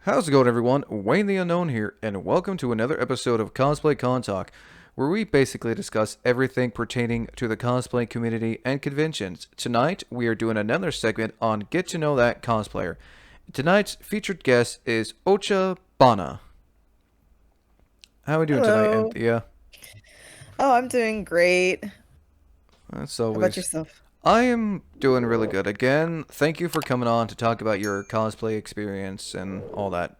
How's it going, everyone? Wayne the Unknown here, and welcome to another episode of Cosplay Con Talk, where we basically discuss everything pertaining to the cosplay community and conventions. Tonight, we are doing another segment on Get to Know That Cosplayer. Tonight's featured guest is Ocha Bana. How are we doing tonight, Hello. Anthea? Oh, I'm doing great. That's How about always. yourself? I am doing really good. Again, thank you for coming on to talk about your cosplay experience and all that.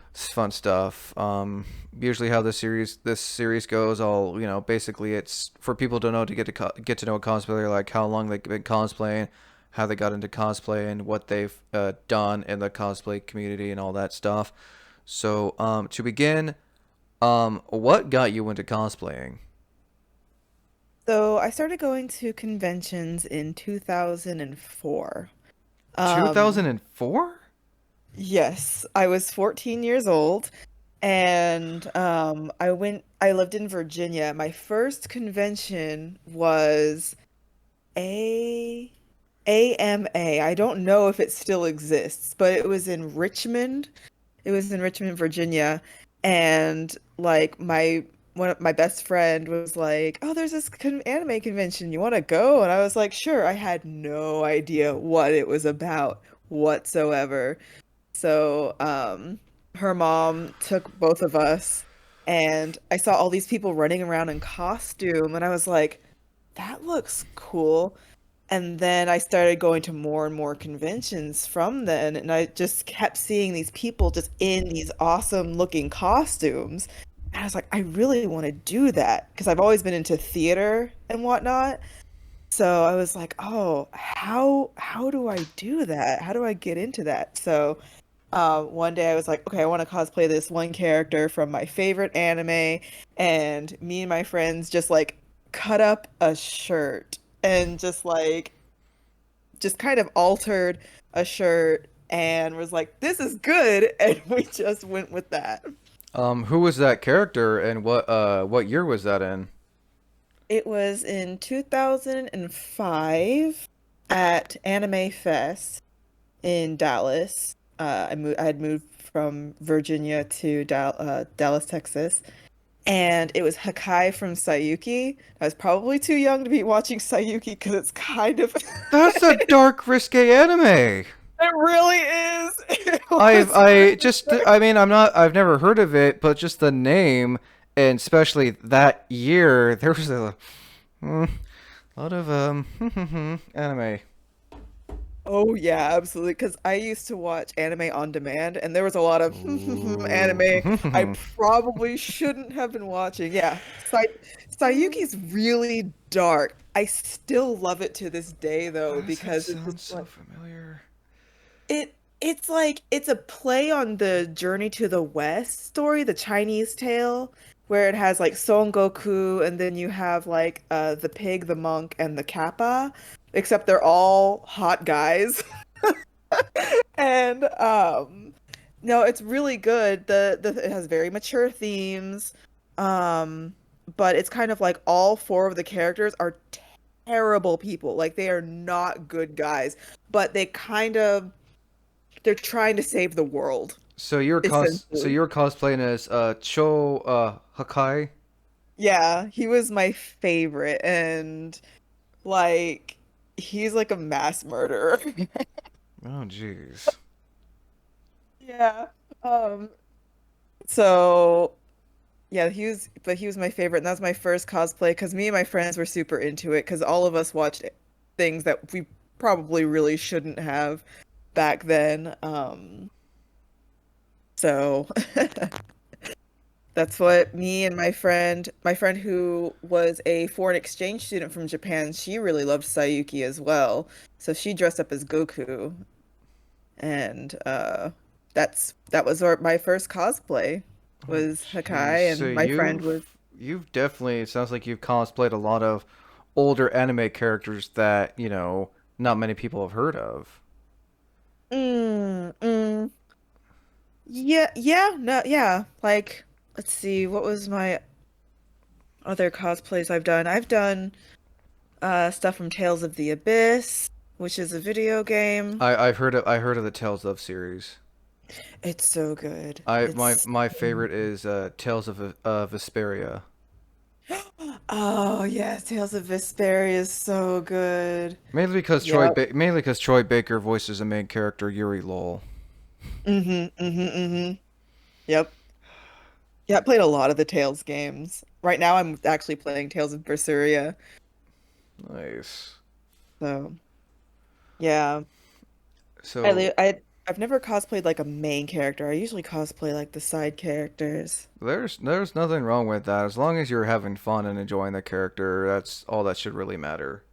It's fun stuff. Usually how this series goes, basically it's for people to know to get to know a cosplayer, like how long they've been cosplaying, how they got into cosplay, and what they've done in the cosplay community and all that stuff. So, to begin, what got you into cosplaying? So, I started going to conventions in 2004. Um, 2004? yes, I was 14 years old and I lived in Virginia. My first convention was A AMA. I don't know if it still exists, but it was in Richmond. It was in Richmond, Virginia, and like my one of my best friend was like, "Oh, there's this anime convention. You want to go?" And I was like, "Sure." I had no idea what it was about whatsoever. So, her mom took both of us, and I saw all these people running around in costume, and I was like, "That looks cool." And then I started going to more and more conventions from then, and I just kept seeing these people just in these awesome looking costumes. And I was like, I really want to do that because I've always been into theater and whatnot. So I was like, oh, how do I do that? How do I get into that? So one day I was like, okay, I want to cosplay this one character from my favorite anime, and me and my friends just like cut up a shirt and just kind of altered a shirt and was like, this is good, and we just went with that. Who was that character, and what year was that in? It was in 2005 at Anime Fest in Dallas. I had moved from Virginia to Dallas, Texas, and it was Hakai from Sayuki. I was probably too young to be watching Sayuki because it's kind of That's a dark, risque anime. it really is. It I've was I just really I mean I've never heard of it, but just the name and especially that year there was mm, a lot of anime. Oh yeah, absolutely. Because I used to watch anime on demand, and there was a lot of Ooh. anime I probably shouldn't have been watching. Yeah, Sayuki's really dark. I still love it to this day though, Why does that because it's sound just so like familiar? it's like it's a play on the Journey to the West story, the Chinese tale, where it has like Son Goku, and then you have like the pig, the monk, and the kappa, except they're all hot guys. And no, it's really good. The it has very mature themes. Um but it's kind of like all four of the characters are terrible people. Like they are not good guys, but they're trying to save the world, So essentially. you're cosplaying as Cho Hakai? Yeah, he was my favorite, and like he's like a mass murderer. Oh jeez. Yeah. Um so yeah, he was my favorite, and that was my first cosplay because me and my friends were super into it because all of us watched things that we probably really shouldn't have back then. So that's what me and my friend who was a foreign exchange student from Japan, she really loved Sayuki as well. So she dressed up as Goku, and that was my first cosplay Oh was jeez. Hakai, and my friend was You've definitely, it sounds like you've cosplayed a lot of older anime characters that, not many people have heard of. mm, mm, yeah, yeah, no, yeah. Like, let's see, what was my other cosplays I've done? I've done stuff from Tales of the Abyss, which is a video game. I heard of the Tales of series. It's so good. I my It's my favorite is Tales of Vesperia. Oh yes, Tales of Vesperia is so good. Yep. Mainly because Troy Baker voices the main character Yuri Lowell. Mm-hmm. Yep. Yeah, I played a lot of the Tales games. Right now I'm actually playing Tales of Berseria. Nice. So yeah. So I've never cosplayed like a main character. I usually cosplay like the side characters. there's nothing wrong with that as long as you're having fun and enjoying the character. That's all that should really matter.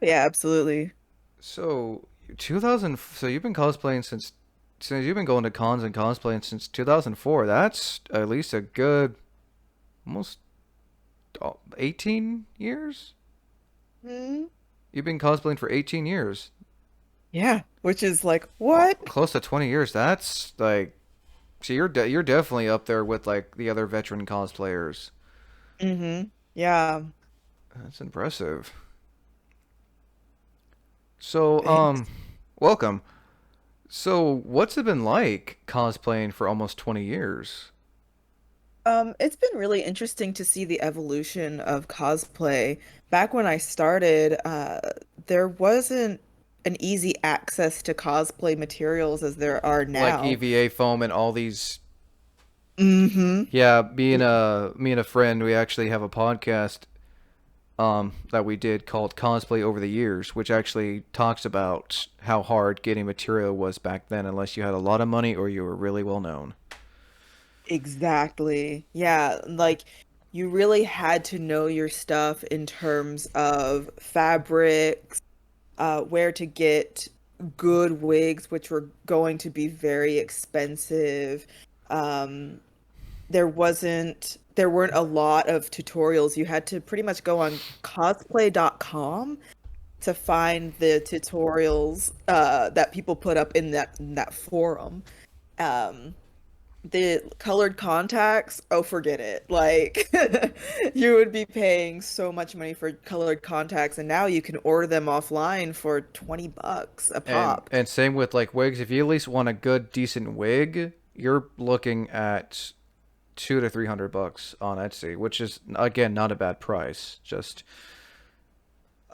Yeah, absolutely. So 2000. So you've been cosplaying since you've been going to cons and cosplaying since 2004. That's at least a good almost 18 years. Hmm. You've been cosplaying for 18 years. Yeah, which is like what? Close to 20 years. That's like, so you're definitely up there with like the other veteran cosplayers. Yeah. That's impressive. So, Thanks. welcome. So, what's it been like cosplaying for almost 20 years? It's been really interesting to see the evolution of cosplay. Back when I started, there wasn't an easy access to cosplay materials as there are Like now. EVA foam and all these. Mm-hmm. Yeah, me and a friend, we actually have a podcast that we did called Cosplay Over the Years, which actually talks about how hard getting material was back then unless you had a lot of money or you were really well known. Exactly. Yeah, like you really had to know your stuff in terms of fabrics, where to get good wigs, which were going to be very expensive. Um, there weren't a lot of tutorials. You had to pretty much go on cosplay.com to find the tutorials that people put up in that forum. Um, the colored contacts, oh, forget it. Like you would be paying so much money for colored contacts, and now you can order them offline for $20 a pop. And same with like wigs. If you at least want a good decent wig, you're looking at 200 to 300 bucks on Etsy, which is again not a bad price. Just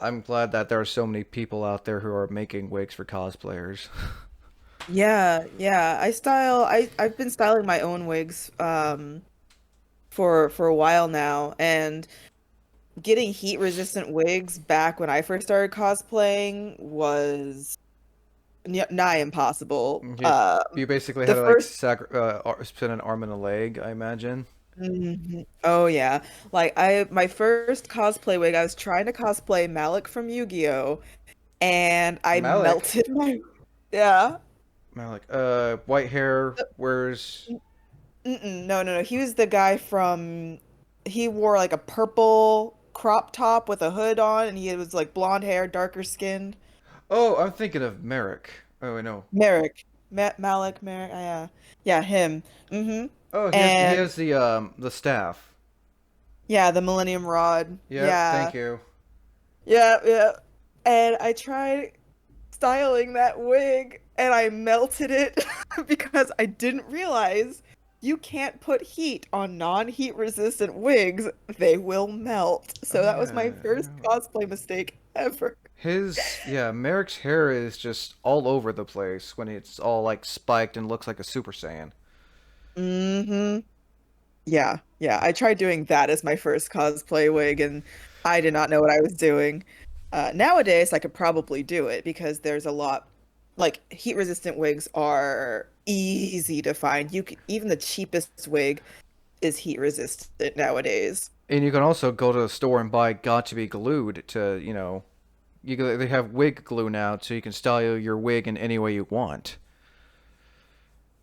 I'm glad that there are so many people out there who are making wigs for cosplayers. Yeah. I've been styling my own wigs for a while now, and getting heat resistant wigs back when I first started cosplaying was nigh impossible. you, you basically had The to like first spin an arm and a leg, I imagine. Oh yeah. Like I my first cosplay wig, I was trying to cosplay Malik from Yu-Gi-Oh! And I Malik, melted my yeah. Malik, white hair, wears. No. He was the guy from he wore like a purple crop top with a hood on and he was like blonde hair, darker skinned. Oh, I'm thinking of Merrick. Oh, I know. Merrick. Malik Merrick. Yeah. Yeah, him. Mm-hmm. Oh, he And has the staff. yeah, the Millennium Rod. Yep, thank Yeah. you. Yeah. And I tried styling that wig and I melted it because I didn't realize you can't put heat on non-heat resistant wigs. They will melt. So Oh that was my yeah, I first know. cosplay mistake ever. Merrick's hair is just all over the place when it's all like spiked and looks like a Super Saiyan. Hmm. Yeah. I tried doing that as my first cosplay wig and I did not know what I was doing. Nowadays, I could probably do it because there's a lot, like heat resistant wigs are easy to find. Even the cheapest wig is heat resistant nowadays. And you can also go to the store and buy Got to Be Glued they have wig glue now, so you can style your wig in any way you want.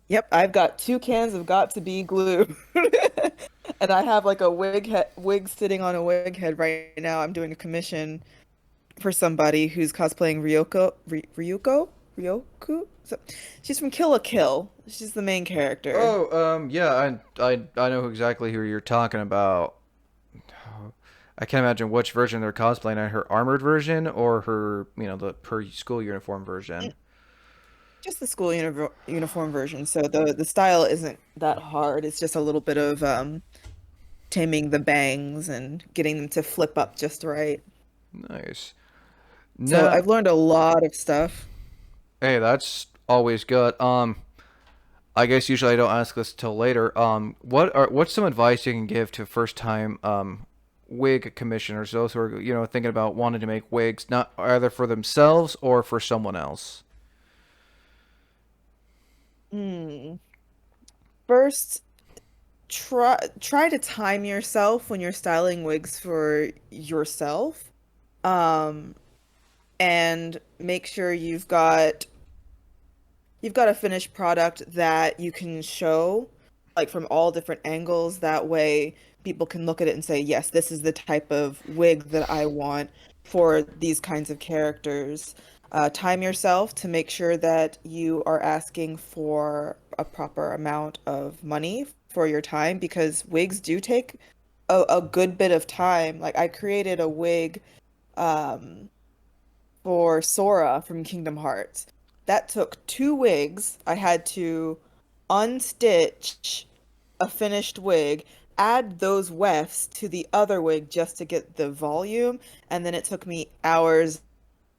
Yep, I've got 2 cans of Got to Be glue. And I have like a wig sitting on a wig head right now. I'm doing a commission for somebody who's cosplaying Ryoko? She's from Kill la Kill. She's the main character. Yeah, I know exactly who you're talking about. I can't imagine which version they're cosplaying. Her armored version or her, her school uniform version. just the school uniform version. So the style isn't that hard. It's just a little bit of taming the bangs and getting them to flip up just right. Nice. So Now, I've learned a lot of stuff. hey, that's always good. I guess usually I don't ask this till later. What's some advice you can give to first time wig commissioners, those who are thinking about wanting to make wigs, not either for themselves or for someone else? Hmm. First, try to time yourself when you're styling wigs for yourself. Um, and make sure you've got a finished product that you can show like from all different angles. That way people can look at it and say, yes, this is the type of wig that I want for these kinds of characters. Time yourself to make sure that you are asking for a proper amount of money for your time because wigs do take a good bit of time. Like I created a wig um, for Sora from Kingdom Hearts. That took 2 wigs. I had to unstitch a finished wig, add those wefts to the other wig just to get the volume, and then it took me hours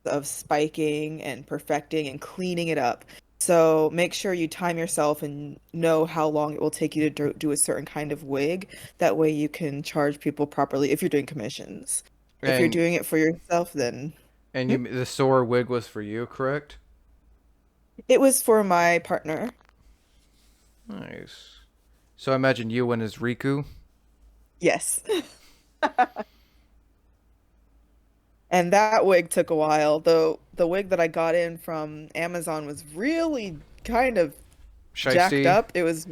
of spiking and perfecting and cleaning it up. So make sure you time yourself and know how long it will take you to do a certain kind of wig. That way you can charge people properly if you're doing commissions. If you're And doing it for yourself, then and hmm? you the Sora wig was for you, correct? It was for my partner. Nice. So I imagine you went as Riku. Yes. And that wig took a while. The wig that I got in from Amazon was really kind of jacked Shiesty. up. It was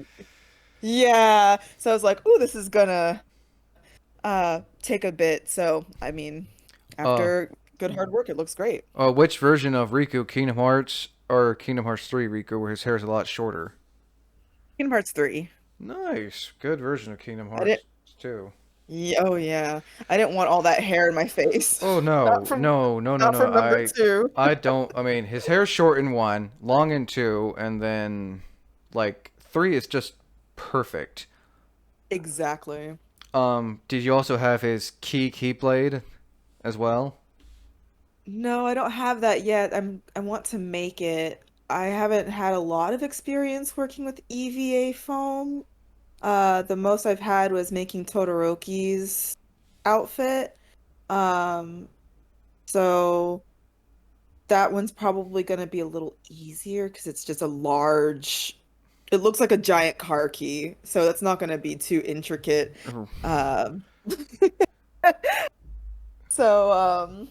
yeah. So I was like, "Ooh, this is gonna take a bit." So, I mean, Uh, after good hard work, it looks great. which version of Riku, Kingdom Hearts or Kingdom Hearts 3 Riku, where his hair is a lot shorter? Kingdom Hearts 3. Nice. Good version of Kingdom I didn't Hearts too. oh yeah. I didn't want all that hair in my face. Oh Not no, from no, no, no, not no. from number I 2. I don't I mean his hair's short in one, long in two, and then like three is just perfect. Exactly. Did you also have his keyblade as well? No, I don't have that yet. I want to make it. I haven't had a lot of experience working with EVA foam. The most I've had was making Todoroki's outfit. Um, so that one's probably going to be a little easier because it's just a large, it looks like a giant car key, so that's not going to be too intricate. Um, so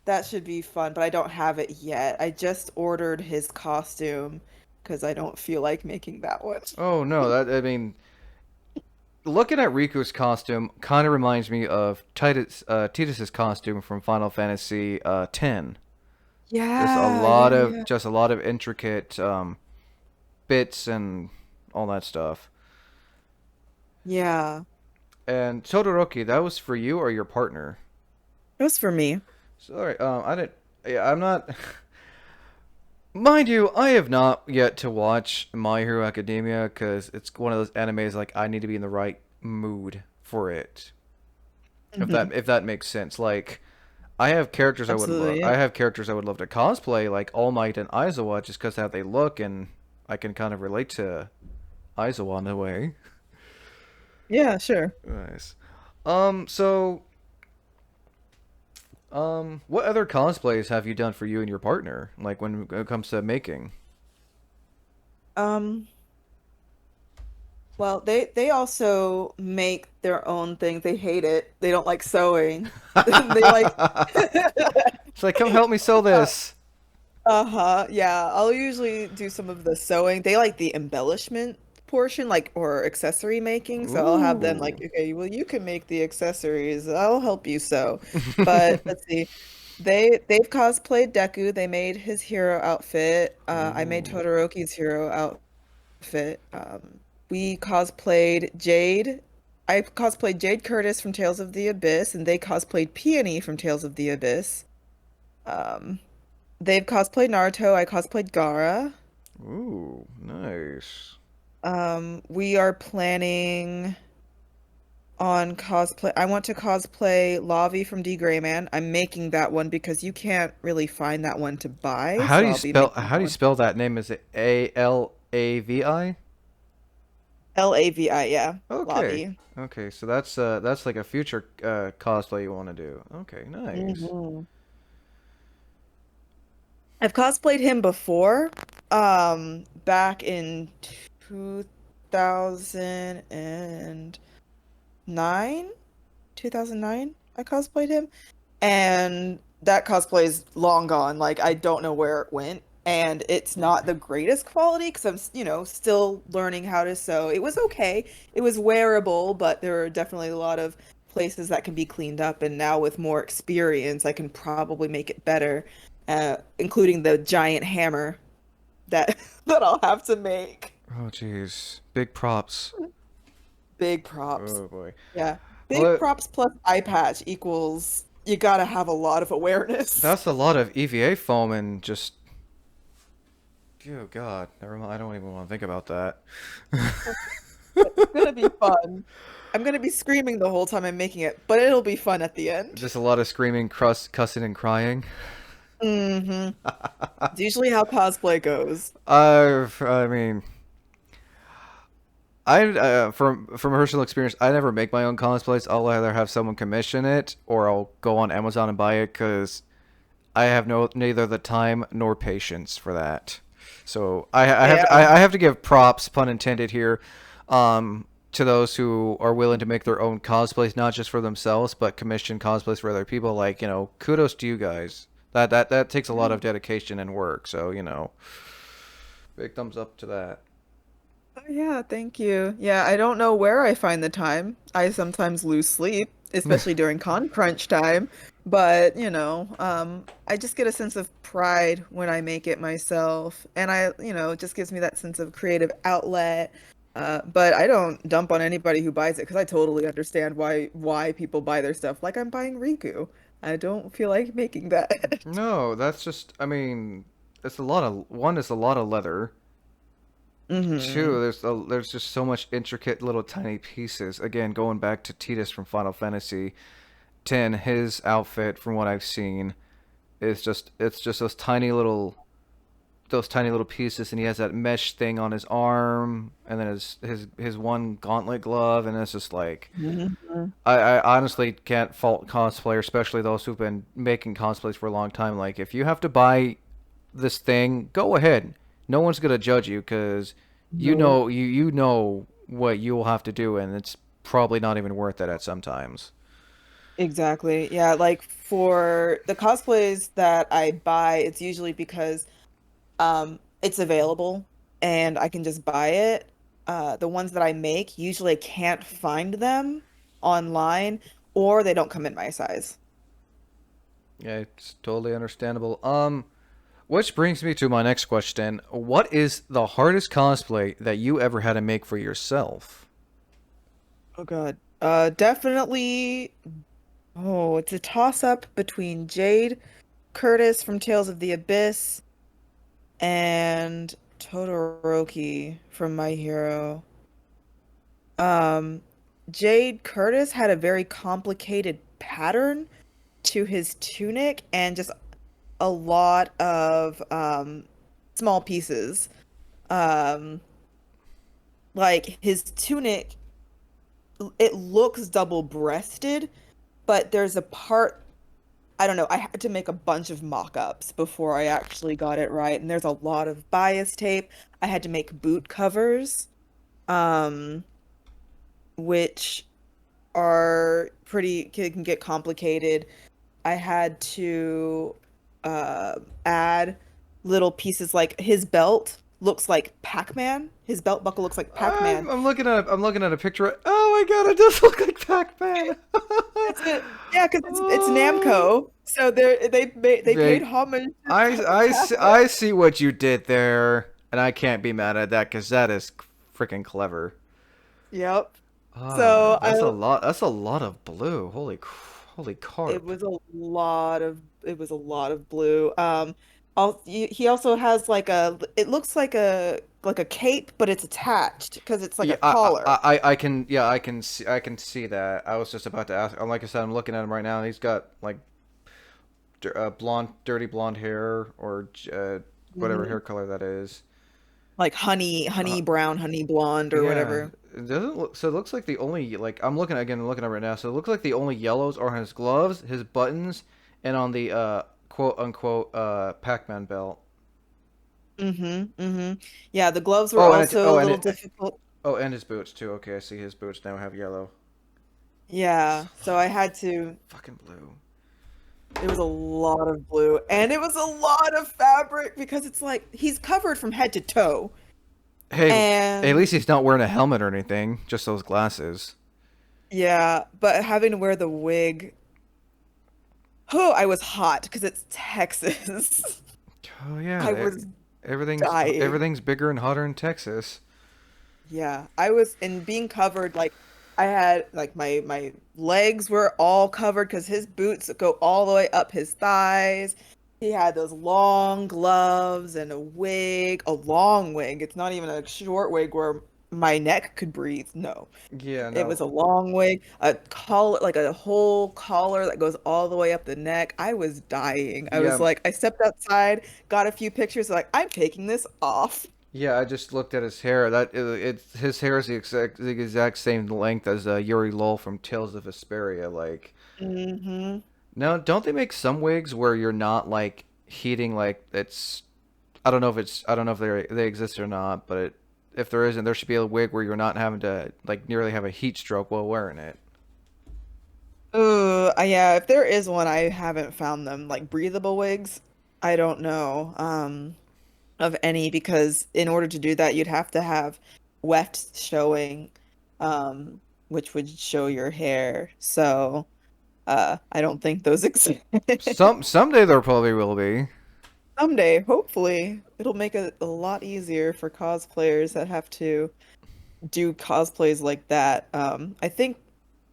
that should be fun, but I don't have it yet. I just ordered his costume because I don't feel like making that one. Oh no, that I mean looking at Riku's costume kind of reminds me of Titus's costume from Final Fantasy 10. Yeah, yeah, yeah. Just a lot of intricate bits and all that stuff. Yeah. And Todoroki, that was for you or your partner? It was for me. Sorry, I didn't. Yeah, I'm not. Mind you, I have not yet to watch My Hero Academia because it's one of those animes like I need to be in the right mood for it. Hmm. If that makes sense. Like Absolutely, I yeah. have characters I would love to cosplay like All Might and Aizawa just because how they look and I can kind of relate to Aizawa in a way. Yeah, sure. Nice. So what other cosplays have you done for you and your partner? Like when it comes to making? Um, well, they also make their own things. They hate it. They don't like sewing. They like It's like, come help me sew uh, this. uh-huh. Yeah, I'll usually do some of the sewing. They like the embellishment portion, like or accessory making. So I'll have them like, Ooh. okay, well, you can make the accessories. I'll help you sew. But let's see. They've cosplayed Deku. They made his hero outfit. I made Ooh. Todoroki's hero outfit. We cosplayed Jade. I cosplayed Jade Curtis from Tales of the Abyss, and they cosplayed Peony from Tales of the Abyss. Um, they've cosplayed Naruto. I cosplayed Gaara. Ooh, nice. We are planning on cosplay. I want to cosplay Lavi from D Gray Man. I'm making that one because you can't really find that one to buy, How do so you I'll be spell making how that do you one. spell that name? Is it Alavi? Lavi, yeah. Okay. Lavi. Okay, so that's like a future cosplay you want to do. Okay, nice. Hmm. I've cosplayed him before, back in 2009, 2009, I cosplayed him. And that cosplay is long gone. Like, I don't know where it went. And it's not the greatest quality because I'm, still learning how to sew. It was okay. It was wearable, but there are definitely a lot of places that can be cleaned up. And now with more experience, I can probably make it better, including the giant hammer that that I'll have to make. Oh, jeez. Big props. Big props. Oh boy. Yeah. Big Well, props plus eye patch equals you gotta have a lot of awareness. that's a lot of EVA foam and just. Oh God, never mind. I don't even want to think about that. It's gonna be fun. I'm gonna be screaming the whole time I'm making it, but it'll be fun at the end. Just a lot of screaming, cussing, and crying. Hmm. It's usually how cosplay goes. I mean, I from personal experience, I never make my own cosplays. I'll either have someone commission it or I'll go on Amazon and buy it because I have neither the time nor patience for that. So Yeah. I have to give props, pun intended here, to those who are willing to make their own cosplays, not just for themselves, but commission cosplays for other people. Like, kudos to you guys. That takes a lot of dedication and work. So, big thumbs up to that. Oh, yeah, thank you. Yeah, I don't know where I find the time. I sometimes lose sleep, especially during con crunch time. But, I just get a sense of pride when I make it myself. And it just gives me that sense of creative outlet. But I don't dump on anybody who buys it because I totally understand why people buy their stuff. Like I'm buying Riku. I don't feel like making that. No, that's just. I mean, it's a lot of one. Is a lot of leather. Hmm. Two, there's just so much intricate little tiny pieces. Again, going back to Titus from Final Fantasy X, his outfit, from what I've seen, it's just those tiny little pieces, and he has that mesh thing on his arm, and then his one gauntlet glove, and it's just like Hmm. I honestly can't fault cosplayer, especially those who've been making cosplays for a long time. Like, if you have to buy this thing, go ahead. No one's gonna judge you because No. you know what you will have to do, and it's probably not even worth it at sometimes. Exactly. Yeah, like for the cosplays that I buy, it's usually because it's available and I can just buy it. The ones that I make, usually I can't find them online or they don't come in my size. Yeah, it's totally understandable. Which brings me to my next question. What is the hardest cosplay that you ever had to make for yourself? Oh God. Definitely. Oh, it's a toss-up between Jade Curtis from Tales of the Abyss and Todoroki from My Hero. Um, Jade Curtis had a very complicated pattern to his tunic and just a lot of small pieces. Um, like his tunic, it looks double-breasted, but there's a part, I don't know, I had to make a bunch of mock-ups before I actually got it right. And there's a lot of bias tape. I had to make boot covers, um, which can get complicated. I had to uh, add little pieces like his belt looks like Pac-Man. His belt buckle looks like Pac-Man. I'm looking at a picture. Oh my god, it does look like Pac-Man. That's it. Yeah, because it's Oh, Namco, so they paid they, homage to Pac-Man. I see what you did there, and I can't be mad at that because that is freaking clever. Yep. Ah, So I that's a lot of blue. Holy it carp. was a lot of blue. He also has like it looks like a cape, but it's attached because it's like Yeah, a collar. I can see that. I was just about to ask. Like I said, I'm looking at him right now, and he's got like blonde, dirty blonde hair, or whatever Hmm. hair color that is. Like Uh, honey brown, honey blonde, or yeah, whatever. it doesn't look. So it looks like the only like I'm looking at it right now. So it looks like the only yellows are on his gloves, his buttons, and on the quote unquote Pac-Man belt. Mm-hmm. Yeah, the gloves were Oh, and it also oh a and little it difficult. oh and his boots too. Okay, I see his boots now have yellow. Yeah, so I had to. Fucking blue. There was a lot of blue, and it was a lot of fabric because it's like he's covered from head to toe. Hey, at And least he's not wearing a helmet or anything. Just those glasses. yeah, but having to wear the wig, oh, I was hot because it's Texas. Oh yeah, I was everything's dying. everything's bigger and hotter in Texas. Yeah, I was in being covered like I had like my legs were all covered because his boots go all the way up his thighs. He had those long gloves and a wig, a long wig. It's not even a short wig where my neck could breathe. No. Yeah, It no. was a long wig, a collar, like a whole collar that goes all the way up the neck. I was dying. I was Yeah, like, I stepped outside, got a few pictures, like, I'm taking this off. yeah. I just looked at his hair. It's his hair is the exact same length as Yuri Lowell from Tales of Vesperia. Like, Hmm. now don't they make some wigs where you're not like heating like it's I don't know if they exist or not, but if there isn't, there should be a wig where you're not having to like nearly have a heat stroke while wearing it. Yeah, if there is one, I haven't found them. Like breathable wigs, I don't know of any because in order to do that, you'd have to have weft showing, which would show your hair. So, I don't think those exist. Someday there probably will be. Someday, hopefully, it'll make it a lot easier for cosplayers that have to do cosplays like that. I think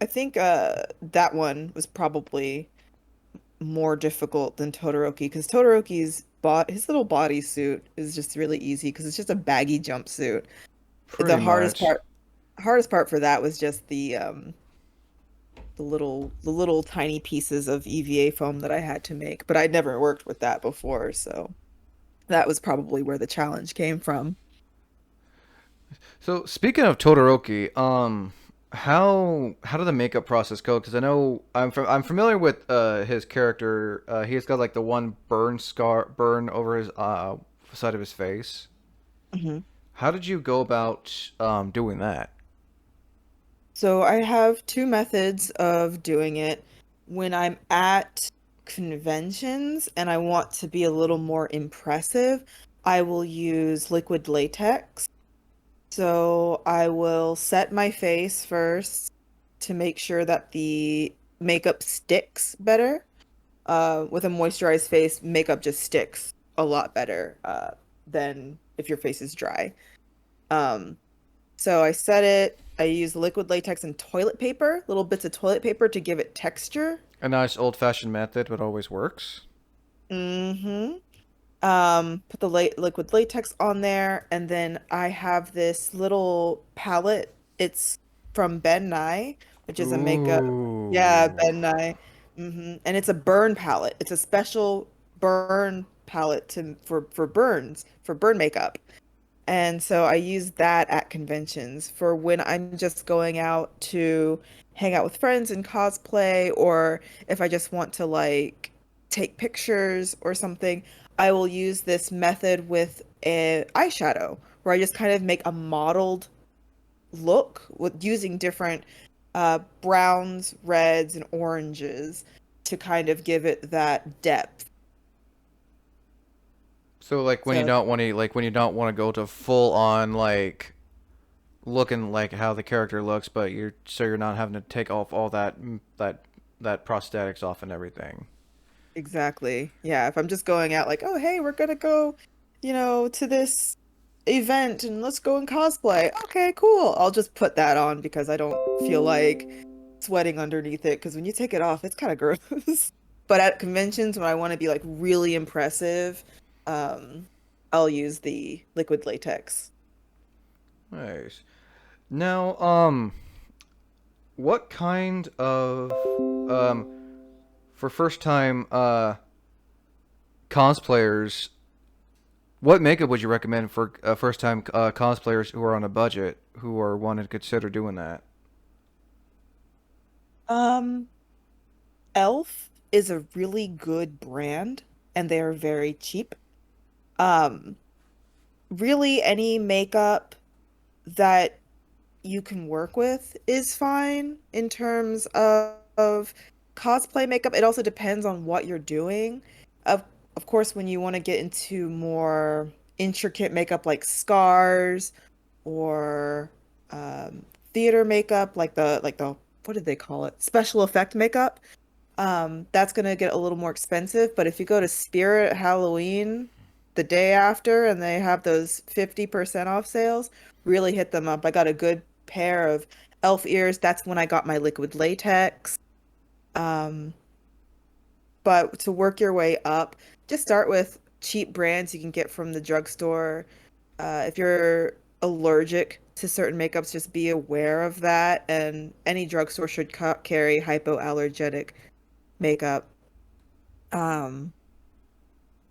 that one was probably more difficult than Todoroki because Todoroki's his little bodysuit is just really easy because it's just a baggy jumpsuit. The Pretty much. hardest part for that was just the little tiny pieces of EVA foam that I had to make, but I'd never worked with that before, so that was probably where the challenge came from. So speaking of Todoroki, how did the makeup process go? Because I know I'm familiar with his character. He's got like the one burn over his side of his face. Mhm. How did you go about doing that? So I have two methods of doing it. When I'm at conventions and I want to be a little more impressive, I will use liquid latex. So I will set my face first to make sure that the makeup sticks better. With a moisturized face, makeup just sticks a lot better than if your face is dry. Um, so I set it, I use liquid latex and toilet paper, little bits of toilet paper to give it texture. A nice old-fashioned method, but always works. Mm-hmm. Put the liquid latex on there, and then I have this little palette. It's from Ben Nye, which is a makeup. Yeah, Ooh. Ben Nye. And it's a burn palette. It's a special burn palette for burns, for burn makeup. And so I use that at conventions for when I'm just going out to hang out with friends and cosplay, or if I just want to like take pictures or something, I will use this method with an eyeshadow where I just kind of make a mottled look with using different browns, reds, and oranges to kind of give it that depth. So like when you So don't want to like when you don't want to go to full on like looking like how the character looks, but you're not having to take off all that prosthetics off and everything. exactly. Yeah, if I'm just going out like, oh, hey, we're gonna go, to this event and let's go and cosplay. Okay, cool. I'll just put that on because I don't feel like sweating underneath it because when you take it off, it's kind of gross. But at conventions when I want to be like really impressive, um, I'll use the liquid latex. Nice. Now, what kind of for first time cosplayers, what makeup would you recommend for first time cosplayers who are on a budget who are wanting to consider doing that? Um, Elf is a really good brand and they are very cheap. Um, really any makeup that you can work with is fine in terms of cosplay makeup. It also depends on what you're doing. Of of course, when you want to get into more intricate makeup like scars or theater makeup, like the what did they call it? Special effect makeup. That's gonna get a little more expensive. But if you go to Spirit Halloween the day after and they have those 50% off sales, really hit them up. I got a good pair of elf ears. That's when I got my liquid latex. Um, but to work your way up, just start with cheap brands you can get from the drugstore. If you're allergic to certain makeups, just be aware of that. And any drugstore should carry hypoallergenic makeup. Um,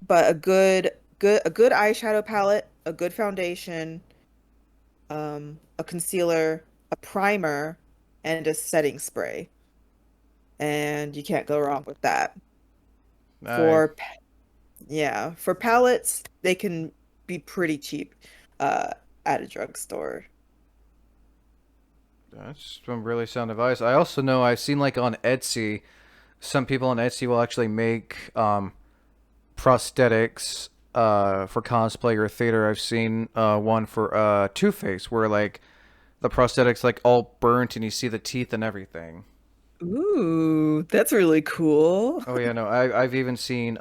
but a good eyeshadow palette, a good foundation, a concealer, a primer, and a setting spray. And you can't go wrong with that. I Yeah, for palettes, they can be pretty cheap uh at a drugstore. That's some really sound advice. I also know I've seen like on Etsy, some people on Etsy will actually make prosthetics for cosplay or theater. I've seen one for Two Face where like the prosthetics like all burnt and you see the teeth and everything. Ooh, that's really cool. Oh yeah, no, I've even seen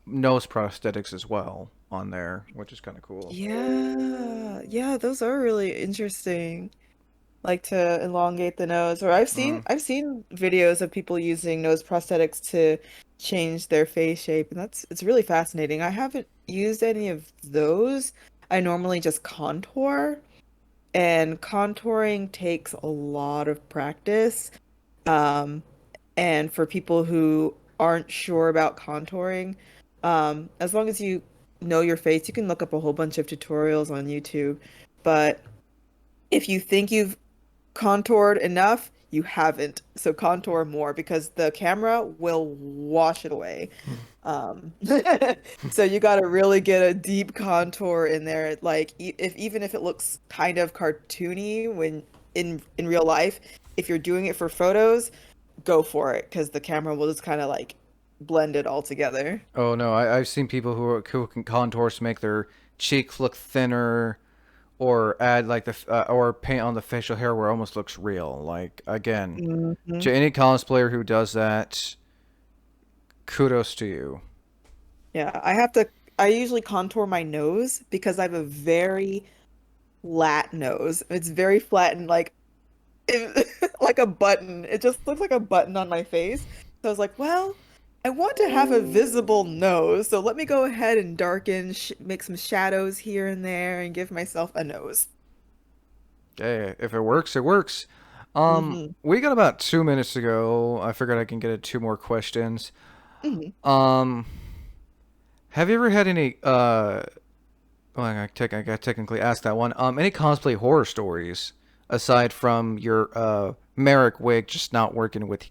nose prosthetics as well on there, which is kind of cool. Yeah, yeah, those are really interesting. Like to elongate the nose. Or I've seen Mm. I've seen videos of people using nose prosthetics to change their face shape, and it's really fascinating. I haven't used any of those. I normally just contour, and contouring takes a lot of practice. Um, and for people who aren't sure about contouring, as long as you know your face, you can look up a whole bunch of tutorials on YouTube. But if you think you've contoured enough, you haven't. So contour more because the camera will wash it away. Um, so you got to really get a deep contour in there. Like if even if it looks kind of cartoony when in real life, if you're doing it for photos, go for it because the camera will just kind of like blend it all together. Oh no, I've seen people who can contours to make their cheeks look thinner, or add like or paint on the facial hair where it almost looks real. Like again, Hmm. to any cosplayer who does that, kudos to you. Yeah, I usually contour my nose because I have a very flat nose. It's very flat and like like a button. It just looks like a button on my face. So I was like, well, I want to have a visible nose, so let me go ahead and darken, sh make some shadows here and there, and give myself a nose. Hey, if it works, it works. Hmm. We got about 2 minutes to go. I figured I can get two more questions. Hmm. Um, have you ever had any well, I got technically asked that one. Any cosplay horror stories aside from your Merrick wig just not working with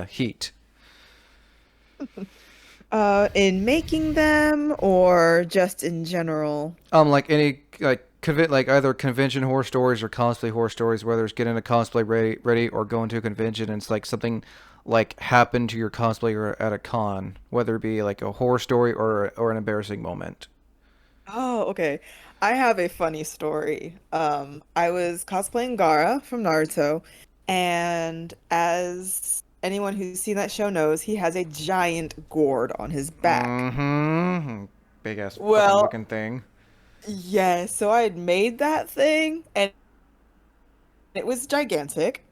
heat? In making them or just in general? Like any like either convention horror stories or cosplay horror stories, whether it's getting a cosplay ready or going to a convention and it's like something like happened to your cosplayer at a con, whether it be like a horror story or an embarrassing moment. Oh, okay. I have a funny story. I was cosplaying Gaara from Naruto, and as anyone who's seen that show knows, he has a giant gourd on his back. Mm-hmm. Big ass fucking Well, looking thing. yes, so I had made that thing and it was gigantic.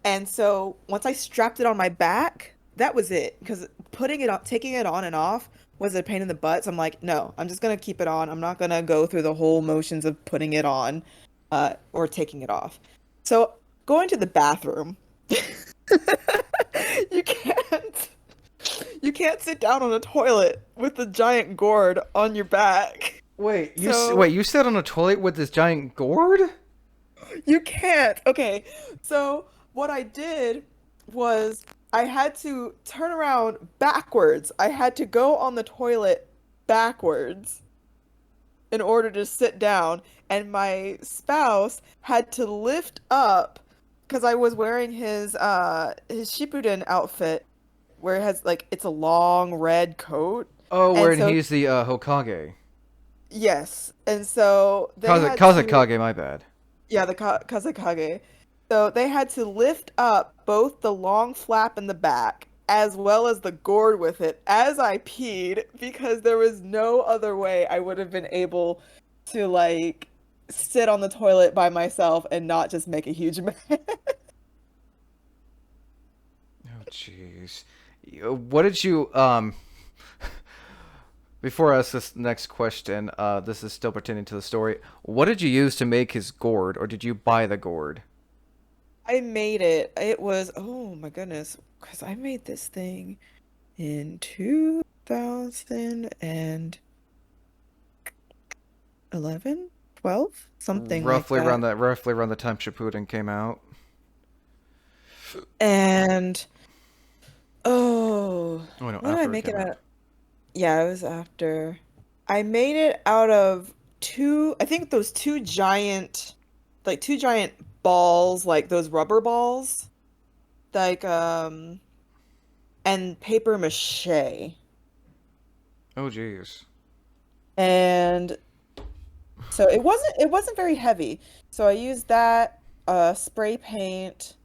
And so once I strapped it on my back, that was it. Because putting it on, taking it on and off was a pain in the butt. So I'm like, no, I'm just gonna keep it on. I'm not gonna go through the whole motions of putting it on, or taking it off. So going to the bathroom, you can't you can't sit down on a toilet with the giant gourd on your back. Wait, So you sat on a toilet with this giant gourd? you can't. Okay. So what I did was I had to turn around backwards. I had to go on the toilet backwards in order to sit down, and my spouse had to lift up because I was wearing his Shippuden outfit where it has like it's a long red coat. Oh, And wherein so he's the Hokage. yes. And so they had to Kazekage, my bad. yeah, the Kazakage. So they had to lift up both the long flap in the back as well as the gourd with it as I peed because there was no other way I would have been able to like sit on the toilet by myself and not just make a huge mess. Oh, jeez. What did you Before I ask this next question, this is still pertaining to the story. What did you use to make his gourd, or did you buy the gourd? I made it. It was, oh my goodness, because I made this thing in 2011, 12, something like that. Roughly around the time Shippuden came out. And oh, Oh no, what did I after it make it came out. out? Yeah, it was after. I made it out of two, I think those two giant balls, like those rubber balls, like and paper mache. Oh jeez. And so it wasn't very heavy. So I used that spray paint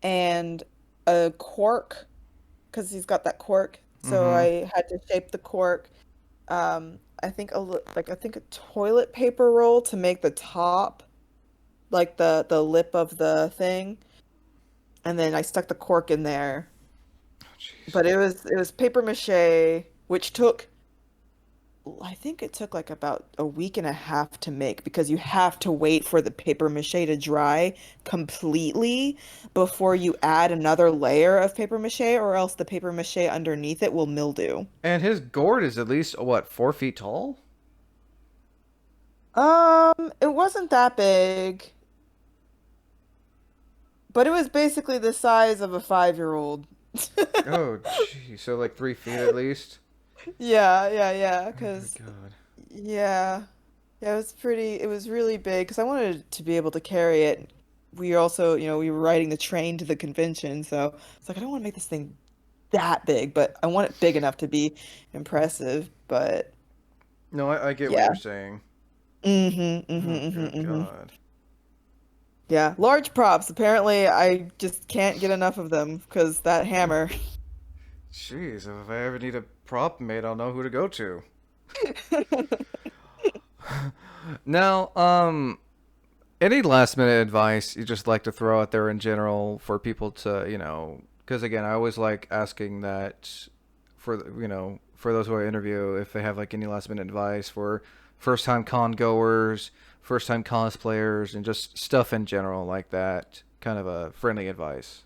and a cork because he's got that cork. So Mm-hmm. I had to shape the cork. I think I think a toilet paper roll to make the top, like the lip of the thing, and then I stuck the cork in there. Oh jeez. But it was paper mache, which took I think it took like about a week and a half to make because you have to wait for the paper mache to dry completely before you add another layer of paper mache, or else the paper mache underneath it will mildew. And his gourd is at least what, 4 feet tall? It wasn't that big, but it was basically the size of a 5-year-old. Oh jeez. So like 3 feet at least. Yeah, yeah, yeah, Oh good 'cause god. yeah. Yeah, it was really big because I wanted to be able to carry it. We also, we were riding the train to the convention, so it's like I don't want to make this thing that big, but I want it big enough to be impressive. But No, I get what yeah. you're saying. Mm-hmm, Oh mm-hmm, good mm-hmm, mm-hmm. god. Yeah, large props. Apparently, I just can't get enough of them because that hammer. Jeez, if I ever need a prop made, I'll know who to go to. Now, any last minute advice you just like to throw out there in general for people to, because again, I always like asking that for, for those who I interview, if they have like any last minute advice for first time con goers, first time cosplayers, and just stuff in general like that. Kind of a friendly advice.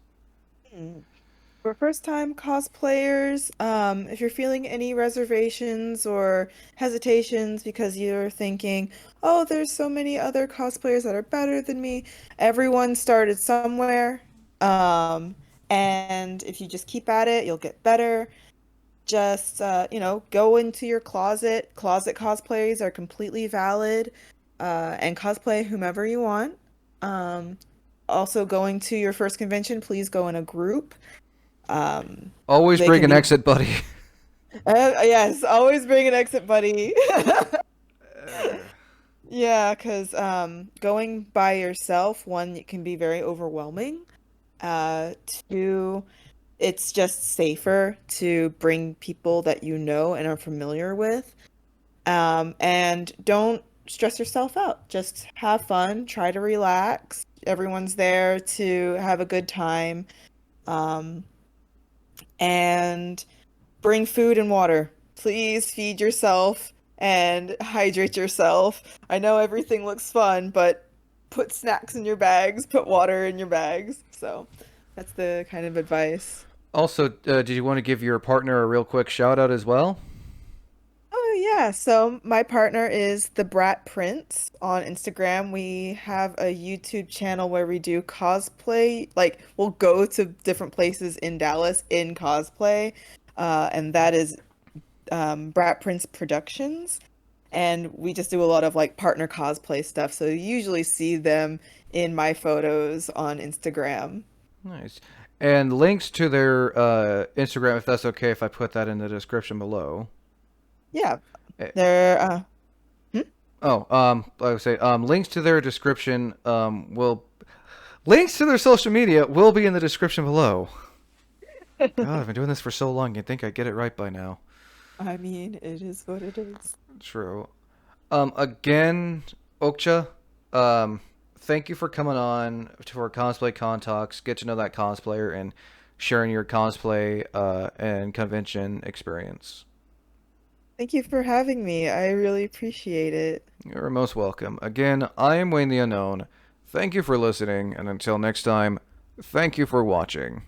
For first-time cosplayers, if you're feeling any reservations or hesitations because you're thinking, oh, there's so many other cosplayers that are better than me, everyone started somewhere. Um, and if you just keep at it, you'll get better. Just, go into your closet. Closet cosplays are completely valid, and cosplay whomever you want. Um, Also, going to your first convention, please go in a group. Um, Always they bring can an be, exit buddy. yes, always bring an exit buddy. Yeah, because going by yourself, one, it can be very overwhelming. Two, it's just safer to bring people that you know and are familiar with. And don't stress yourself out. Just have fun, try to relax. Everyone's there to have a good time. Um, and bring food and water. please feed yourself and hydrate yourself. I know everything looks fun, but put snacks in your bags, put water in your bags. So that's the kind of advice. Also, did you want to give your partner a real quick shout out as well? Oh yeah, so my partner is the Brat Prince on Instagram. We have a YouTube channel where we do cosplay. Like we'll go to different places in Dallas in cosplay, and that is Brat Prince Productions. And we just do a lot of like partner cosplay stuff. So you usually see them in my photos on Instagram. Nice. And links to their Instagram, if that's okay, if I put that in the description below. Yeah, Eh, they're hmm? Oh, like I would say, links to their description will links to their social media will be in the description below. God, I've been doing this for so long. You'd think I'd get it right by now. I mean, it is what it is. True. Again, Okcha, thank you for coming on for Cosplay Con Talks. Get to know that cosplayer and sharing your cosplay and convention experience. Thank you for having me. I really appreciate it. You're most welcome. Again, I am Wayne the Unknown. Thank you for listening, and until next time, thank you for watching.